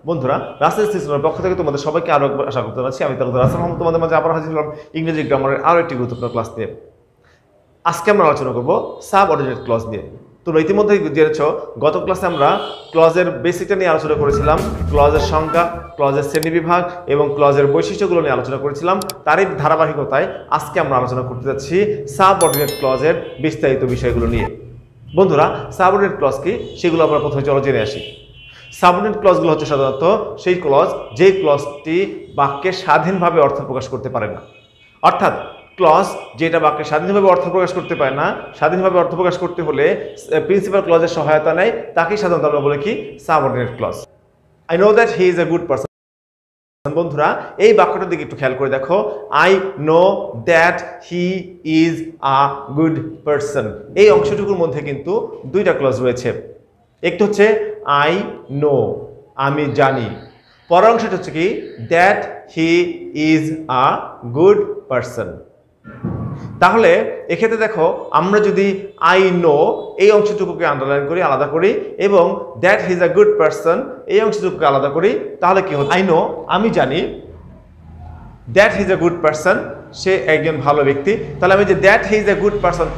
বন্ধুরা রাসেল সিস্টেমের পক্ষ থেকে তোমাদের সবাইকে আরো একবার স্বাগত জানাচ্ছি। আমি তাহলে রাসেল মোহাম্মদ তোমাদের মাঝে আবার হাজির হলাম ইংরেজি গ্রামারের আরো একটি গুরুত্বপূর্ণ ক্লাস নিয়ে। আজকে আমরা আলোচনা করব সাবঅর্ডিনেট ক্লজ নিয়ে। তোমরা ইতিমধ্যে জেনেছ গত ক্লাসে আমরা ক্লজের বেসিকটা নিয়ে আলোচনা করেছিলাম, ক্লজের সংজ্ঞা, ক্লজের শ্রেণীবিভাগ এবং ক্লজের বৈশিষ্ট্যগুলো নিয়ে আলোচনা করেছিলাম। তারই ধারাবাহিকতায় আজকে আমরা আলোচনা করতে যাচ্ছি সাবঅর্ডিনেট ক্লজের বিস্তারিত বিষয়গুলো নিয়ে। বন্ধুরা সাবঅর্ডিনেট ক্লজ কি সেগুলো আমরা প্রথমে চলো জেনে আসি। সাবঅর্ডিনেট ক্লজগুলো হচ্ছে সাধারণত সেই ক্লজ যে ক্লজটি বাক্যে স্বাধীনভাবে অর্থ প্রকাশ করতে পারে না। অর্থাৎ ক্লজ যেটা বাক্যে স্বাধীনভাবে অর্থ প্রকাশ করতে পারে না, স্বাধীনভাবে অর্থ প্রকাশ করতে হলে প্রিন্সিপাল ক্লজের সহায়তা নেয়, তাকেই সাধারণত আমরা বলি কি subordinate clause. I know that he is a good person. বন্ধুরা এই বাক্যটার দিকে একটু খেয়াল করে দেখো, I know that he is a good person. এই অংশটুকুর মধ্যে কিন্তু দুইটা ক্লজ রয়েছে। একটি হচ্ছে আই নো, আমি জানি। পরের অংশটা হচ্ছে কি that he is a good person. তাহলে এক্ষেত্রে দেখো আমরা যদি আই নো এই অংশটুকুকে আন্ডারলাইন করি, আলাদা করি, এবং that he is a good person এই অংশটুকুকে আলাদা করি, তাহলে কি হচ্ছে আই নো আমি জানি that he is a good person সে একজন ভালো ব্যক্তি। তাহলে আমি যে that he is a good person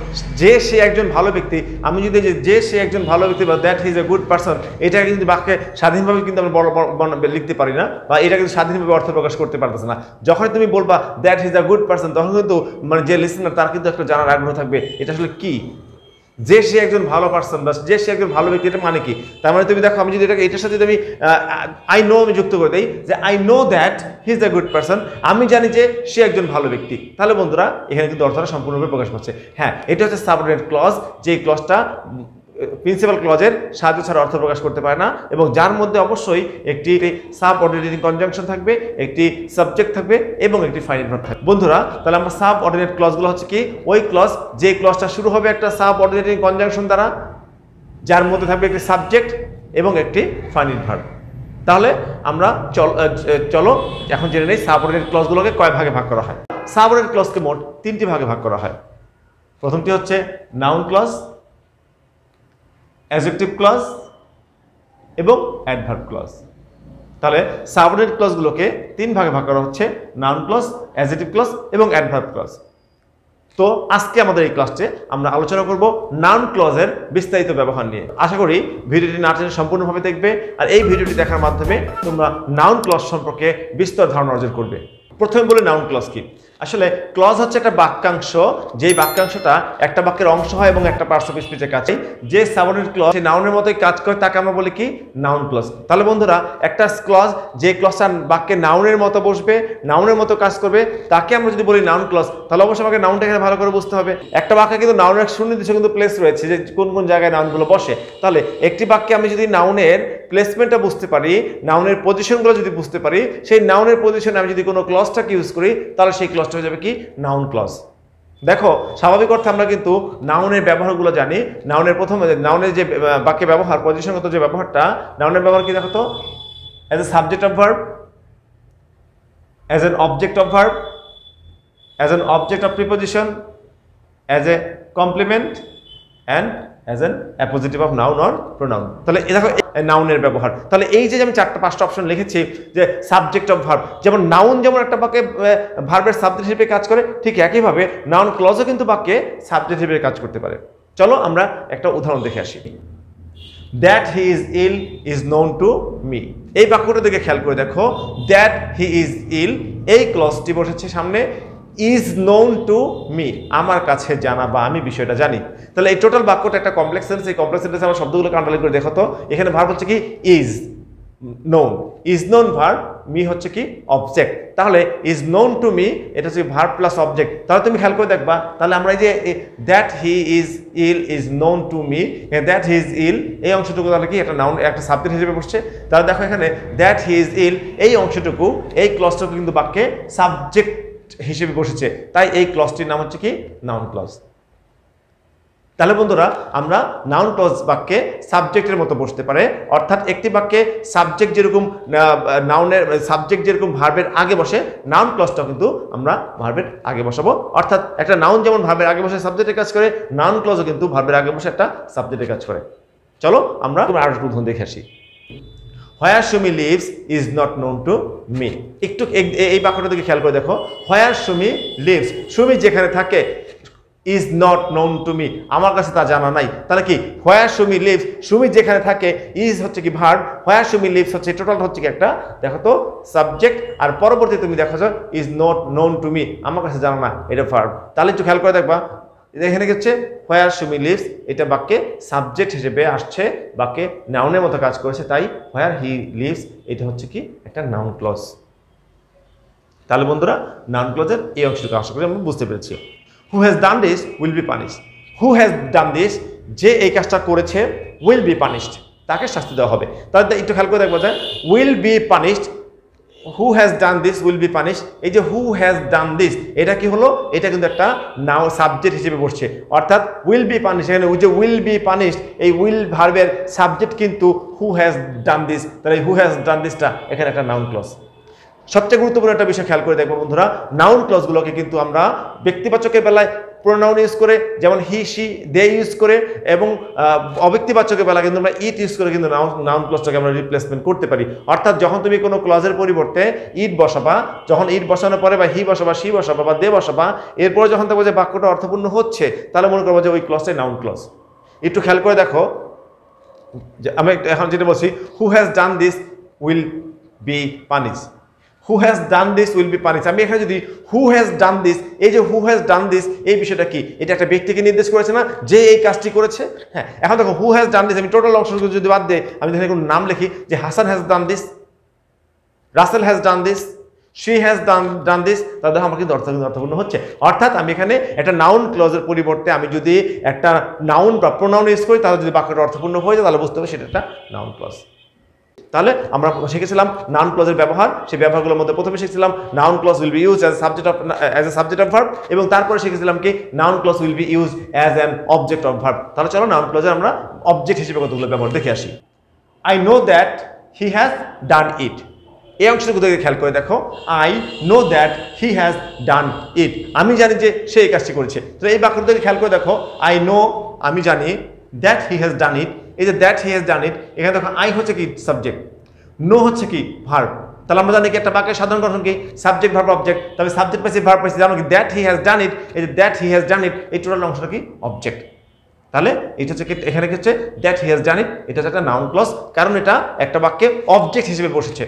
যে সে একজন ভালো ব্যক্তি, আমি যদি যে সে একজন ভালো ব্যক্তি বা that he is a good person এটা কিন্তু বাক্যে স্বাধীনভাবে কিন্তু আমরা লিখতে পারি না, বা এটা কিন্তু স্বাধীনভাবে অর্থ প্রকাশ করতে পারতেছে না। যখন তুমি বলবা that he is a good person তখন কিন্তু মানে যে লিসেনার তার কিন্তু একটা জানার আগ্রহ থাকবে এটা আসলে কি, যে সে একজন ভালো পারসন বা যে সে একজন ভালো ব্যক্তি এটা মানে কি। তার মানে তুমি দেখো আমি যদি এটাকে এটার সাথে যদি আমি আই নো আমি যুক্ত করে দিই যে I know that he is a good person, আমি জানি যে সে একজন ভালো ব্যক্তি, তাহলে বন্ধুরা এখানে কিন্তু অর্থটা সম্পূর্ণরূপে প্রকাশ পাচ্ছে। হ্যাঁ, এটা হচ্ছে সাবঅর্ডিনেট ক্লজ, যে ক্লজটা প্রিন্সিপাল ক্লজের সাহায্য ছাড়া অর্থ প্রকাশ করতে পারে না, এবং যার মধ্যে অবশ্যই একটি সাবঅর্ডিনেটিং কনজাংশন থাকবে, একটি সাবজেক্ট থাকবে এবং একটি ফাইনাইট ভার্ব থাকবে। বন্ধুরা তাহলে আমরা সাবঅর্ডিনেট ক্লজগুলো হচ্ছে কি ওই ক্লজ যে ক্লজটা শুরু হবে একটা সাবঅর্ডিনেটিং কনজাংশন দ্বারা, যার মধ্যে থাকবে একটি সাবজেক্ট এবং একটি ফাইনাইট ভার্ব। তাহলে আমরা চলো এখন জেনে নেই সাবঅর্ডিনেট ক্লজগুলোকে কয় ভাগে ভাগ করা হয়। সাবঅর্ডিনেট ক্লজকে মোট তিনটি ভাগে ভাগ করা হয়। প্রথমটি হচ্ছে নাউন ক্লজ, অ্যাডজেক্টিভ ক্লজ এবং অ্যাডভার্ব ক্লজ। তাহলে সাবঅর্ডিনেট ক্লজগুলোকে তিন ভাগে ভাগ করা হচ্ছে, নাউন ক্লজ, অ্যাডজেক্টিভ ক্লজ এবং অ্যাডভার্ব ক্লজ। তো আজকে আমাদের এই ক্লাসে আমরা আলোচনা করব নাউন ক্লজের বিস্তারিত ব্যবহার নিয়ে। আশা করি ভিডিওটি না টেনে সম্পূর্ণভাবে দেখবে, আর এই ভিডিওটি দেখার মাধ্যমে তোমরা নাউন ক্লজ সম্পর্কে বিস্তর ধারণা অর্জন করবে। প্রথমে বলি নাউন ক্লজ কি। আসলে ক্লজ হচ্ছে একটা বাক্যাংশ, যেই বাক্যাংশটা একটা বাক্যের অংশ হয় এবং একটা পার্টস অফ স্পিচের কাছে যে সাবঅর্ডিনেট ক্লজ সেই নাউনের মতোই কাজ করে তাকে আমরা বলি কি নাউন ক্লজ। তাহলে বন্ধুরা একটা ক্লজ যে ক্লজটা বাক্যে নাউনের মতো বসবে, নাউনের মতো কাজ করবে, তাকে আমরা যদি বলি নাউন ক্লজ, তাহলে অবশ্যই আমাকে নাউনটা এখানে ভালো করে বুঝতে হবে। একটা বাক্যে কিন্তু নাউনের সুনির্দিষ্ট কিন্তু প্লেস রয়েছে যে কোন কোন জায়গায় নাউনগুলো বসে। তাহলে একটি বাক্যে আমি যদি নাউনের প্লেসমেন্টটা বুঝতে পারি, নাউনের পজিশনগুলো যদি বুঝতে পারি, সেই নাউনের পজিশনে আমি যদি কোনো ক্লজটাকে ইউজ করি তাহলে সেই ক্লজটা হয়ে যাবে কি নাউন ক্লজ। দেখো স্বাভাবিক অর্থে আমরা কিন্তু নাউনের ব্যবহারগুলো জানি। নাউনের প্রথমে নাউনের যে বাক্যে ব্যবহার পজিশনগত যে ব্যবহারটা, নাউনের ব্যবহার কি দেখো তো, as a subject of verb, as an object of verb, as an object of preposition, as a complement and as an appositive of noun or pronoun. তাহলে এই দেখো নাউনের ব্যবহার। তাহলে এই যে আমি চারটা পাঁচটা অপশন লিখেছি যে সাবজেক্ট অফ ভার্ব, যেমন নাউন যেমন একটা বাক্যে ভার্বের সাবজেক্ট হিসেবে কাজ করে, ঠিক একইভাবে নাউন ক্লজও কিন্তু বাক্যে সাবজেক্ট হিসেবে কাজ করতে পারে। চলো আমরা একটা উদাহরণ দেখে আসি। That he is ill is known to me. এই বাক্যটা দিকে খেয়াল করে দেখো, দ্যাট হি ইজ ইল এই ক্লজটি বসেছে সামনে, ইজ নোন টু মি আমার কাছে জানা বা আমি বিষয়টা জানি। তাহলে এই টোটাল বাক্যটা একটা কমপ্লেক্স সেন্টেন্স। এই কমপ্লেক্স সেন্টেন্সে আমরা শব্দগুলোকে আন্ডারলাইন করে দেখো তো, এখানে ভার্ব হচ্ছে কি is known, is known verb, me হচ্ছে কি অবজেক্ট। তাহলে ইজ নোন টু মি এটা হচ্ছে ভার্ব প্লাস অবজেক্ট। তাহলে তুমি খেয়াল করে দেখবা, তাহলে আমরা এই যে that he is ill is known to me, that he is ill এই অংশটুকু তাহলে কি একটা নাউন একটা সাবজেক্ট হিসেবে বসছে। তাহলে দেখো এখানে দ্যাট হি ইজ ইল এই অংশটুকু এই ক্লজটুকু কিন্তু বাক্যে সাবজেক্ট হিসেবে বসেছে, তাই এই ক্লজটির নাম হচ্ছে কি নাউন ক্লজ। তাহলে বন্ধুরা আমরা নাউন ক্লজ বাক্যে সাবজেক্টের মতো বসতে পারে, অর্থাৎ একটি বাক্যে সাবজেক্ট যেরকম নাউনের সাবজেক্ট যেরকম ভার্বের আগে বসে, নাউন ক্লজটাও কিন্তু আমরা ভার্বের আগে বসাবো। অর্থাৎ একটা নাউন যেমন ভার্বের আগে বসে সাবজেক্টের কাজ করে, নাউন ক্লজও কিন্তু ভার্বের আগে বসে একটা সাবজেক্টের কাজ করে। চলো আমরা আরো উদাহরণ দেখে আসি। Where Sumi lives is not known to me. একটু এই বাক্যটা দিকে খেয়াল করে দেখো, হোয়ার সুমি লিভস, সুমি যেখানে থাকে, is not known to me, আমার কাছে তা জানা নাই। তাহলে কি হোয়ার সুমি লিভস, সুমি যেখানে থাকে, ইজ হচ্ছে কি ভার্ব, হোয়ার সুমি লিভস হচ্ছে টোটাল হচ্ছে কি একটা দেখো তো সাবজেক্ট, আর পরবর্তী তুমি দেখো is not known to me, আমার কাছে জানা না, এটা ভার্ব। তাহলে একটু খেয়াল করে দেখবা এখানে কি হচ্ছে হোয়ার সুমি লিভস, এটা বাক্যে সাবজেক্ট হিসেবে আসছে, বাক্যে নাউনের মতো কাজ করেছে, তাই হোয়ার হি লিভস এটা হচ্ছে কি একটা নাউন ক্লজ। তাহলে বন্ধুরা নাউন ক্লজের এই অংশটুকু আশা করি আমরা বুঝতে পেরেছি। Who has done this will be punished, who has done this, যে এই কাজটা করেছে, উইল বি পানিশড, তাকে শাস্তি দেওয়া হবে। তাহলে একটু খেয়াল করে দেখবো যে will be punished, who has done this will be punished, এই যে হু হ্যাজ ডান দিস এটা কি হলো, এটা কিন্তু একটা নাও সাবজেক্ট হিসেবে বসছে, অর্থাৎ উইল বি পানিশড, এখানে ওই যে উইল বি পানিশড এই উইল ভার্বের সাবজেক্ট কিন্তু হু হ্যাজ ডান দিস, তাহলে হু হ্যাজ ডান দিসটা এখানে একটা নাউন ক্লজ। সবচেয়ে গুরুত্বপূর্ণ একটা বিষয় খেয়াল করে দেখবো বন্ধুরা, নাউন ক্লজগুলোকে কিন্তু আমরা ব্যক্তিবাচকের বেলায় প্রোনাউন ইউজ করে, যেমন হি সি দে ইউজ করে, এবং অব্যক্তিবাচকের বেলা কিন্তু আমরা ইট ইউজ করে কিন্তু নাউন ক্লজটাকে আমরা রিপ্লেসমেন্ট করতে পারি। অর্থাৎ যখন তুমি কোনো ক্লজের পরিবর্তে ইট বসাবা, যখন ইট বসানোর পরে বা হি বসাবা, সি বসাবা বা দে বসাবা, এরপরে যখন দেখবো যে বাক্যটা অর্থপূর্ণ হচ্ছে, তাহলে মনে করবো যে ওই ক্লজটাই নাউন ক্লজ। একটু খেয়াল করে দেখো, আমি এখন যেটা বলছি, who has done this will be punish, who has done this will be punish, আমি এখানে যদি হু হ্যাজ ডান দিস, এই যে হু হ্যাজ ডান দিস এই বিষয়টা কি, এটা একটা ব্যক্তিকে নির্দেশ করেছে না, যে এই কাজটি করেছে। হ্যাঁ, এখন দেখো হু হ্যাজ ডান দিস, আমি টোটাল অংশটুকু যদি বাদ দিই, আমি এখানে কোনো নাম লিখি যে Hasan has done this, Rasel has done this, she has done this, তাদের আমার কিন্তু অর্থপূর্ণ হচ্ছে। অর্থাৎ আমি এখানে একটা নাউন ক্লজের পরিবর্তে আমি যদি একটা নাউন বা প্রোনাউন ইউজ করি, তাহলে যদি বাক্যটা অর্থপূর্ণ হয়ে যায়, তাহলে বুঝতে হবে সেটা একটা নাউন ক্লজ। তাহলে আমরা শিখেছিলাম নাউন ক্লজের ব্যবহার, সেই ব্যবহারগুলোর মধ্যে প্রথমে শিখেছিলাম noun clause will be use as a subject of verb, এবং তারপরে শিখেছিলাম কি noun clause will be use as an object of verb. তাহলে চলো নাউন ক্লজের আমরা অবজেক্ট হিসেবে কতগুলো ব্যবহার দেখে আসি। I know that he has done it, এই অংশটুকু থেকে খেয়াল করে দেখো, I know that he has done it, আমি জানি যে সে এই কাজটি করেছে। তো এই বাক্যটা থেকে খেয়াল করে দেখো, আই নো আমি জানি, that he has done it, এই যে that he has done it, এখানে দেখো আই হচ্ছে কি সাবজেক্ট, নো হচ্ছে কি ভার্ব। তাহলে আমরা জানি কি একটা বাক্যের সাধারণ গঠন কি সাবজেক্ট ভার্ব অবজেক্ট, তবে সাবজেক্ট পাইছি ভার্ব পাইছি, জানো কি that he has done it, এই যে that he has done it এই টোটাল অংশটা কি অবজেক্ট। তাহলে এটা হচ্ছে এখানে হচ্ছে দ্যাট হি হ্যাজ ডান ইট, এটা হচ্ছে একটা নাউন ক্লজ, কারণ এটা একটা বাক্যে অবজেক্ট হিসেবে বসেছে।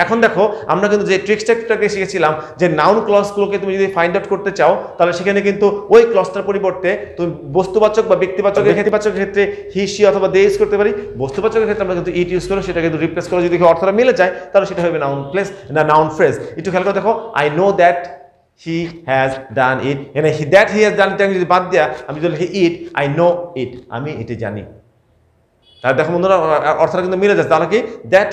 এখন দেখো আমরা কিন্তু যে ট্রিক্সটাকে শিখেছিলাম যে নাউন ক্লজগুলোকে তুমি যদি ফাইন্ড আউট করতে চাও, তাহলে সেখানে কিন্তু ওই ক্লজটার পরিবর্তে তুমি বস্তুবাচক বা ব্যক্তিবাচক ব্যক্তিবাচকের ক্ষেত্রে হি সি অথবা দে ইউজ করতে পারি, বস্তুবাচকের ক্ষেত্রে আমরা কিন্তু ইট ইউজ করে সেটা কিন্তু রিপ্লেস করে যদি অর্থটা মিলে যায়, তাহলে সেটা হবে নাউন প্লেস না নাউন ফ্রেজ। একটু খেয়াল করে দেখো, I know that he has done it, এখানে দ্যাট হি হ্যাজ ডান ইট যদি বাদ দেয়া আমি যদি লিখি ইট, আই নো ইট, আমি এটা জানি। তাহলে দেখো বন্ধুরা অর্থটা কিন্তু মিলে যাচ্ছে। তাহলে কি দ্যাট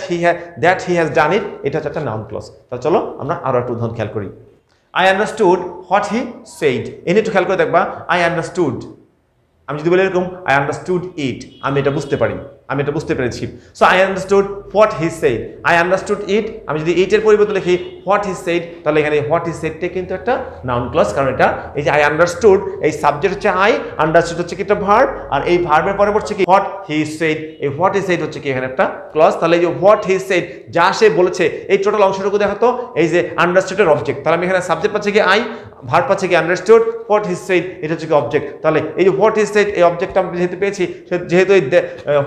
হি হ্যাজ ডান ইট এটা হচ্ছে একটা নাউন ক্লজ। তাহলে চলো আমরা আরো একটু উদাহরণ খেয়াল করি। I understood what he said, এনে একটু খেয়াল করে দেখবা, আই আন্ডারস্টুড, আমি যদি বলি এরকম আই আন্ডারস্টুড ইট, আমি এটা বুঝতে পারি, আমি এটা বুঝতে পেরেছি। So I understood what he said, I understood ইট, আমি যদি ইটের পরিবর্তে লিখি হোয়াট হি সেইড, তাহলে এখানে হোয়াট হি সেইডটা কিন্তু একটা নাউন ক্লজ, কারণ এটা এই যে আই আন্ডারস্টুড এই সাবজেক্ট হচ্ছে আই, আন্ডারস্টুড হচ্ছে কি একটা ভার্ব, আর এই ভার্বের পরে হচ্ছে কি হোয়াট হি সেইড, এই হোয়াট হি সেইড হচ্ছে কি এখানে একটা ক্লজ। তাহলে এই যে হোয়াট হি সেইড যা সে বলেছে এই টোটাল অংশটুকু দেখাতো এই যে আন্ডারস্টুডের অবজেক্ট, তাহলে আমি এখানে সাবজেক্ট পাচ্ছি কি আই, ভার্ব পাচ্ছি কি আন্ডারস্টুড, হোয়াট হি সেইড এটা হচ্ছে কি অবজেক্ট। তাহলে এই যে হোয়াট হি সেইড এই অবজেক্টটা আমরা যেহেতু পেয়েছি, যেহেতু এই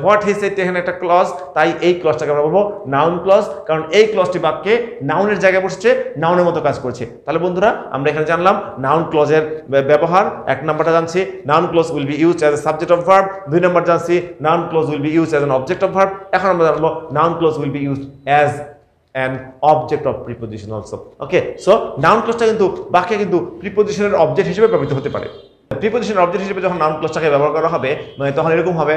হোয়াট হি সেইড এখানে একটা ক্লজ, তাই এই ক্লজটাকে আমরা বলবো নাউন ক্লজ, কারণ এই ক্লজটি বাক্যে নাউনের জায়গায় বসছে, নাউনের মতো কাজ করছে। তাহলে বন্ধুরা আমরা এখানে জানলাম নাউন ক্লজের ব্যবহার, এক নাম্বারটা জানছি noun clause will be used as a subject of verb, দুই নাম্বার জানছি noun clause will be used as an object of verb, এখন আমরা জানবো noun clause will be used as an object of preposition also. Okay, so noun clause কিন্তু বাক্যে কিন্তু প্রিপজিশনের object হিসেবে ব্যবহৃত হতে পারে। প্রিপজিশনের অবজেক্ট হিসেবে যখন নাউন ক্লজটাকে ব্যবহার করা হবে মানে তখন এরকম হবে,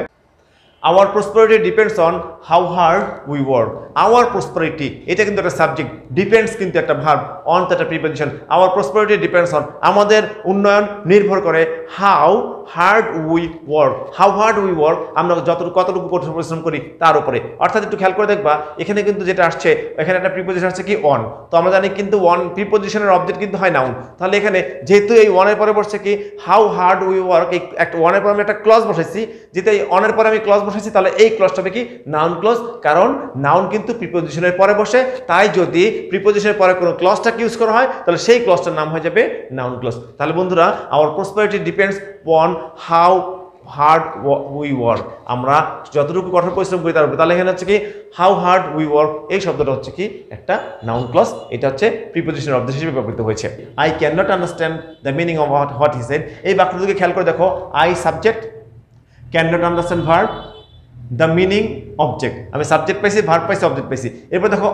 our prosperity depends on how hard we work. Our prosperity এটা কিন্তু একটা সাবজেক্ট, ডিপেন্ডস কিন্তু একটা ভার্ব, অন একটা preposition. our prosperity depends on আমাদের উন্নয়ন নির্ভর করে how hard we work, how hard we work, আমরা কতটুকু কঠোর পরিশ্রম করি তার উপরে। অর্থাৎ একটু খেয়াল করে দেখবা এখানে কিন্তু যেটা আসছে, এখানে একটা প্রিপোজিশন আসছে কি অন, তো আমরা জানি কিন্তু ওয়ান প্রিপোজিশনের অবজেক্ট কিন্তু হয় নাউন। তাহলে এখানে যেহেতু এই ওয়ানের পরে বসছে কি হাউ হার্ড উই ওয়ার্ক, এই একটা ওয়ানের পরে আমি একটা ক্লজ বসাইছি, যেহেতু এই অনের পরে আমি ক্লজ বসাইছি তাহলে এই ক্লজটা হবে কি নাউন ক্লজ, কারণ নাউন কিন্তু প্রিপোজিশনের পরে বসে। তাই যদি প্রিপোজিশনের পরে কোনো ক্লজটাকে ইউজ করা হয় তাহলে সেই ক্লজটার নাম হয়ে যাবে নাউন ক্লজ। তাহলে বন্ধুরা our prosperity depends on how hard we work, আমরা যতটুকু কঠোর পরিশ্রম করি তার উপরে। তাহলে এখানে হচ্ছে কি হাউ হার্ড উই ওয়ার্ক, এই শব্দটা হচ্ছে কি একটা নাউন ক্লজ, এটা হচ্ছে প্রিপোজিশনাল অবজেক্ট হিসেবে ব্যবহৃত হয়েছে। I can not understand the meaning of what he said, এই বাক্যটিকে খেয়াল করে দেখো, I subject, can not understand verb, the meaning object, আমি সাবজেক্ট পাইছি, ভার্ব পাইছি, অবজেক্ট পাইছি। এরপর দেখো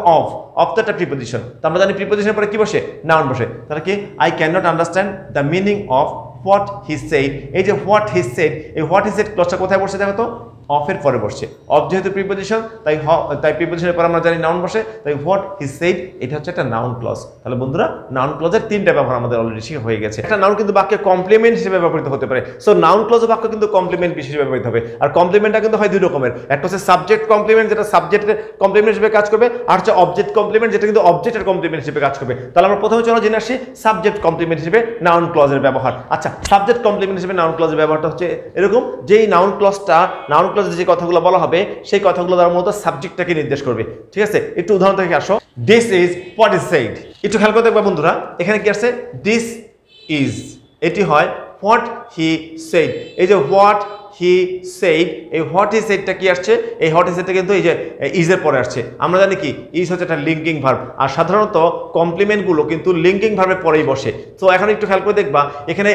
অফ তো একটা প্রিপোজিশন, তো আমরা জানি প্রিপোজিশনের পরে কি বসে নাউন বসে। তাহলে কি I can not understand the meaning of what he said, এই যে হোয়াট হি সেড, এই হোয়াট হি সেড ক্লজটা কোথায় বসে দেখো তো, অফের পরে বসছে। অফ যেহেতু প্রিপোজিশন তাই প্রিপোজিশনের পর আমরা জানি নাউন বসে, তাই হোয়াট হি সেড এটা হচ্ছে একটা নাউন ক্লজ। তাহলে বন্ধুরা নাউন ক্লজের তিনটা ব্যবহার আমাদের অলরেডি শিখা হয়ে গেছে। একটা নাউন কিন্তু বাক্যে কমপ্লিমেন্ট হিসেবে ব্যবহৃত হতে পারে, সো নাউন ক্লজ বাক্য কিন্তু কমপ্লিমেন্ট হিসেবে ব্যবহৃত হবে। আর কমপ্লিমেন্টটা কিন্তু হয় দুই রকমের, একটা হচ্ছে সাবজেক্ট কমপ্লিমেন্ট যেটা সাবজেক্টের কমপ্লিমেন্ট হিসেবে কাজ করবে, আর হচ্ছে অবজেক্ট কমপ্লিমেন্ট যেটা কিন্তু অবজেক্টের কমপ্লিমেন্ট হিসেবে কাজ করবে। তাহলে আমরা প্রথমে চলো জেনে আসি সাবজেক্ট কমপ্লিমেন্ট হিসেবে নাউন ক্লজের ব্যবহার। আচ্ছা, সাবজেক্ট কমপ্লিমেন্ট হিসেবে নাউন ক্লজের ব্যবহারটা হচ্ছে এরকম, যেই নাউন ক্লজে যে কথাগুলো বলা হবে সেই কথাগুলো তার মতো সাবজেক্টটাকে নির্দেশ করবে। ঠিক আছে, একটু উদাহরণ থেকে আসো, this is what is said, একটু খেয়াল করে দেখবা বন্ধুরা, এখানে কি আছে দিস ইজ, এটি হয় হোয়াট হি সেড। এই যে হোয়াট হি সেড, এই হোয়াট হি সেডটা কি আসছে, এই হোয়াট হি সেডটা কিন্তু এই যে ইজের পরে আসছে। আমরা জানি কি ইজ হচ্ছে একটা লিঙ্কিং ভার্ব, আর সাধারণত কমপ্লিমেন্টগুলো কিন্তু লিঙ্কিং ভার্বের পরেই বসে। তো এখন একটু খেয়াল করে দেখবা এখানে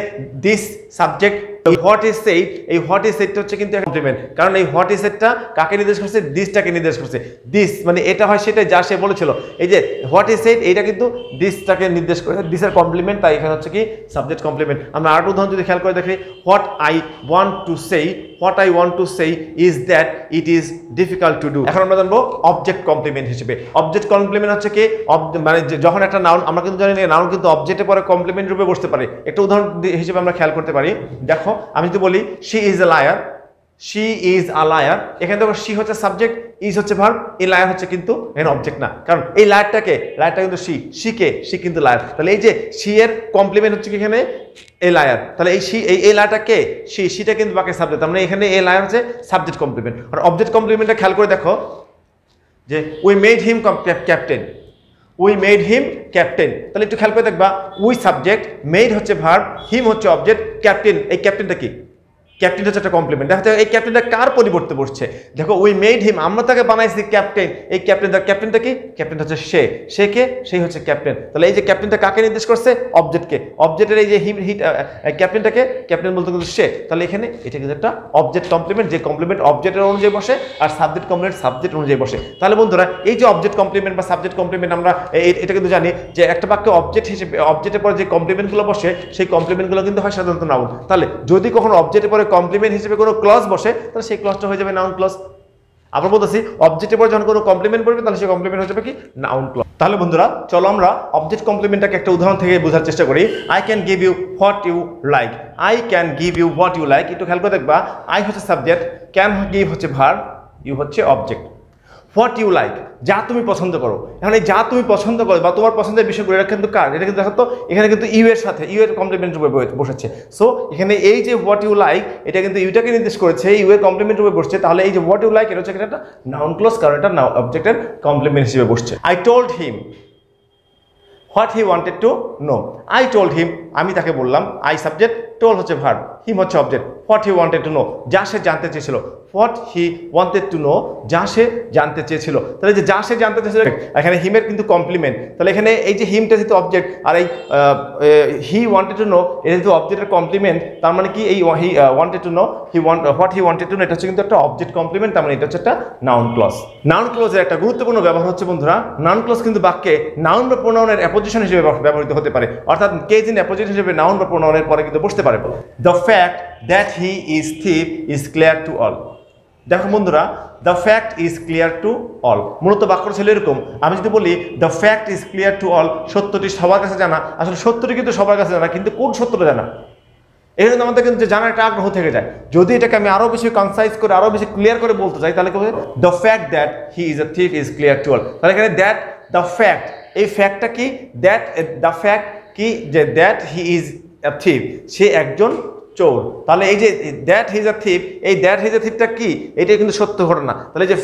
this subject, what is said, এই হোয়াট ইজ সেডটা হচ্ছে কিন্তু কমপ্লিমেন্ট, কারণ এই হোয়াট ইজ সেডটা কাকে নির্দেশ করছে, দিসটাকে নির্দেশ করছে। দিস মানে এটা হয় সেটাই যা সে বলেছিল, এই যে হোয়াট ইজ সেড এইটা কিন্তু দিসটাকে নির্দেশ করে, দিসের কমপ্লিমেন্ট, তাই এখানে হচ্ছে কি সাবজেক্ট কমপ্লিমেন্ট। আমরা আরেকটা উদাহরণ যদি খেয়াল করে দেখি, what I want to say, what I want to say is that it is difficult to do. এখন আমরা জানবো অবজেক্ট কমপ্লিমেন্ট হিসেবে। অবজেক্ট কমপ্লিমেন্ট হচ্ছে কি মানে যখন একটা নাউন, আমরা কিন্তু জানি নাউন কিন্তু অবজেক্টের পরে কমপ্লিমেন্ট রূপে বসতে পারে। একটা উদাহরণ হিসেবে আমরা খেয়াল করতে পারি, দেখো আমি যদি বলি she is a liar, she is a liar, এখানে দেখো শি হচ্ছে সাবজেক্ট, ইজ হচ্ছে ভার্ব, এই লায়ার হচ্ছে কিন্তু এখানে অবজেক্ট না, কারণ এই লায়ারটা কিন্তু শি কিন্তু লায়ার। তাহলে এই যে শি এর কমপ্লিমেন্ট হচ্ছে কি এখানে এ লায়ার, তাহলে এই লায়ারটা কে, শিটা কিন্তু বাকি সাবজেক্ট, তার মানে এখানে এ লায়ার হচ্ছে সাবজেক্ট কমপ্লিমেন্ট। আর অবজেক্ট কমপ্লিমেন্টটা খেয়াল করে দেখো যে we made him captain, we made him captain, তাহলে একটু খেয়াল করে দেখবা উই সাবজেক্ট, মেড হচ্ছে ভার্ব, হিম হচ্ছে অবজেক্ট, ক্যাপ্টেন, এই ক্যাপ্টেনটা কি, ক্যাপ্টেন হচ্ছে একটা কমপ্লিমেন্ট। দেখো এই ক্যাপ্টেনটা কার পরিবর্তে বসছে, দেখো উই মেড হিম, আমরা তাকে বানাইছি ক্যাপ্টেন, এই ক্যাপ্টেনটা কি, ক্যাপ্টেন হচ্ছে সে কে, সেই হচ্ছে ক্যাপ্টেন। তাহলে এই যে ক্যাপ্টেনটা কাকে নির্দেশ করছে, অবজেক্টকে, অবজেক্টের এই যে ক্যাপ্টেনটাকে, ক্যাপ্টেন বলতে কিন্তু সে, তাহলে এখানে এটা কিন্তু একটা অবজেক্ট কমপ্লিমেন্ট, যে কমপ্লিমেন্ট অবজেক্টের অনুযায়ী বসে আর সাবজেক্ট কমপ্লিমেন্ট সাবজেক্ট অনুযায়ী বসে। তাহলে বন্ধুরা এই যে অবজেক্ট কমপ্লিমেন্ট বা সাবজেক্ট কমপ্লিমেন্ট, আমরা এটা কিন্তু জানি যে একটা বাক্যে অবজেক্ট হিসেবে অবজেক্টের পরে যে কমপ্লিমেন্টগুলো বসে সেই কমপ্লিমেন্টগুলো কিন্তু হয় সাধারণত নাউন। তাহলে যদি কখনো অবজেক্টের পরে কমপ্লিমেন্ট হিসেবে কোনো ক্লজ বসে তাহলে সেই ক্লজটা হয়ে যাবে নাউন ক্লজ। আবার বলতেছি অবজেক্টের পরে যখন কোনো কমপ্লিমেন্ট পড়বে তাহলে সেই কমপ্লিমেন্ট হয়ে যাবে কি নাউন ক্লজ। তাহলে বন্ধুরা চলো আমরা অবজেক্ট কমপ্লিমেন্টটাকে একটা উদাহরণ থেকে বোঝার চেষ্টা করি। I can give you what you like, I can give you what you like, একটু খেয়াল করে দেখবা আই হচ্ছে সাবজেক্ট, ক্যান গিভ হচ্ছে ভার্ব, ইউ হচ্ছে অবজেক্ট। হোয়াট ইউ লাইক যা তুমি পছন্দ করো, এখন এই যা তুমি পছন্দ করো বা তোমার পছন্দের বিষয়গুলো এটা কিন্তু কার, এটা কিন্তু দেখো তো এখানে কিন্তু ইউ এর সাথে ইউ এর কমপ্লিমেন্ট রূপে বসেছে। সো এখানে এই যে হোয়াট ইউ লাইক এটা কিন্তু ইউটাকে নির্দেশ করেছে, ইউ এর কমপ্লিমেন্ট রূপে বসছে। তাহলে এই যে হোয়াট ইউ লাইক এটা হচ্ছে একটা নাউন ক্লজ, কারণ এটা অবজেক্টের কমপ্লিমেন্ট হিসেবে বসছে। I told him what he wanted to know, I told him আমি তাকে বললাম, আই সাবজেক্ট, টোল্ড হচ্ছে ভার্ব, হিম হচ্ছে object, what he wanted to know যা সে জানতে চেয়েছিল, what he wanted to know যা সে জানতে চেয়েছিল। তাহলে যে যা সে জানতে চেয়েছিল এখানে হিমের কিন্তু কমপ্লিমেন্ট, তাহলে এখানে এই যে হিমটা যেহেতু অবজেক্ট আর এই হি ওয়ান্টেড টু নো এটা যেহেতু অবজেক্টের কমপ্লিমেন্ট, তার মানে কি এই he wanted to know what he wanted to know এটা হচ্ছে কিন্তু একটা অবজেক্ট কমপ্লিমেন্ট, তার মানে এটা হচ্ছে একটা নাউন ক্লজ। নাউন ক্লজের একটা গুরুত্বপূর্ণ ব্যবহার হচ্ছে বন্ধুরা, নাউন ক্লজ কিন্তু বাক্যে নাউন বা প্রোনাউনের অ্যাপোজিশন হিসেবে ব্যবহৃত হতে পারে, অর্থাৎ কেজ ইন অ্যাপোজিশন হিসেবে নাউন বা প্রোনাউনের পরে কিন্তু বসতে পারে। The fact that he is থিপ is clear to all, দেখো বন্ধুরা the fact is clear to all, মূলত বাক্যটা ছিল এরকম, আমি যদি বলি the fact is clear to all, সত্যটি সবার কাছে জানা, আসলে সত্যটি কিন্তু সবার কাছে জানা, কিন্তু কোন সত্যটা জানা, এই জন্য আমাদের কিন্তু জানার একটা আগ্রহ থেকে যায়। যদি এটাকে আমি আরো বেশি কনসাইজ করে আরো বেশি ক্লিয়ার করে বলতে চাই তাহলে কি হবে, the fact that he is a thief is clear to all. তাহলে এখানে দ্যাট দ্য ফ্যাক্ট, এই ফ্যাক্টটা কি, দ্যাট দ্য ফ্যাক্ট কি, যে that he is a thief, সে একজন চোর। তাহলে এই যে that he is a thief, এই দ্যাট হি ইজ আ থিফটা কি, এটা কিন্তু সত্য ঘটনা। তাহলে যে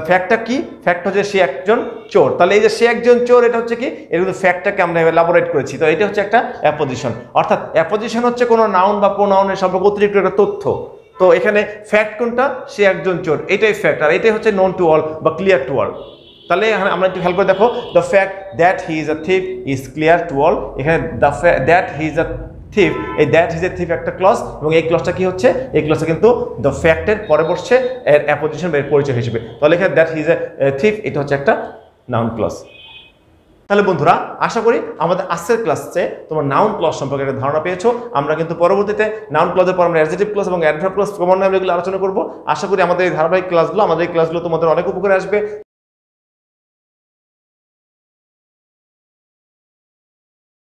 ফ্যাক্টটা কি, ফ্যাক্ট হচ্ছে সে একজন চোর। তাহলে এই যে সে একজন চোর, এটা হচ্ছে কি, এটা কিন্তু ফ্যাক্টটাকে আমরা এলাবোরেট করেছি। তো এটা হচ্ছে একটা অ্যাপোজিশন, অর্থাৎ অ্যাপোজিশন হচ্ছে কোনো নাউন বা প্রোনাউনের সম্পর্কে অতিরিক্ত একটা তথ্য। তো এখানে ফ্যাক্ট কোনটা, সে একজন চোর, এটাই ফ্যাক্ট, আর এটাই হচ্ছে নোন টু অল বা ক্লিয়ার টু অল। তাহলে এখানে আমরা একটু খেয়াল করে দেখো, the fact that he is a thief is clear to all. এখানে the that he is a thief, এই দ্যাট ইজ এ থিফ একটা ক্লজ, এবং এই ক্লজটা কি হচ্ছে, এই ক্লজটা কিন্তু দ্য ফ্যাক্টের পরে বসছে এর অ্যাপোজিশন বা এর পরিচয় হিসেবে। তাহলে এখানে that he is a thief, এটা হচ্ছে একটা নাউন ক্লজ। তাহলে বন্ধুরা আশা করি আমাদের আজকের ক্লাসে তোমার নাউন ক্লজ সম্পর্কে একটা ধারণা পেয়েছো। আমরা কিন্তু পরবর্তীতে নাউন ক্লজের পর আমরা অ্যাডজেক্টিভ ক্লজ এবং অ্যাডভার্ব ক্লজ ক্রমান্বয়ে আমরা এগুলো আলোচনা করবো। আশা করি আমাদের এই ধারাবাহিক ক্লাসগুলো তোমাদের অনেক উপকারে আসবে।